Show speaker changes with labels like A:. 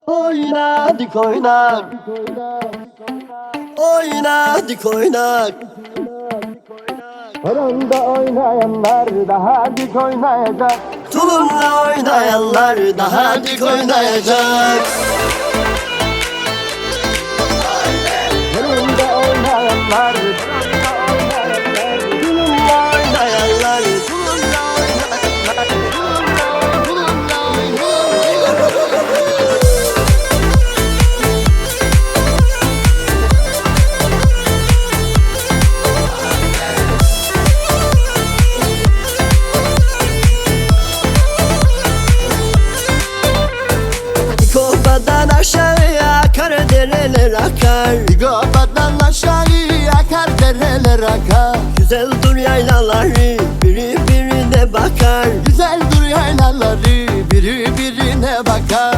A: Oyna dik oynak, oyna dik oynak.
B: Horonda oynayanlar daha dik oynayacak.
A: Tulumla oynayanlar daha dik oynayacak.
B: Horonda oynayanlar,
A: Tulumla oynayanlar, tulumla oynayanlar, tulumla oynayanlar. Kopadan aşağıya akar dereler akar.
B: Gobadan aşağıya akar dereler akar.
A: Güzel dur yaylaları biri birine bakar.
B: Güzel dur yaylaları biri birine bakar.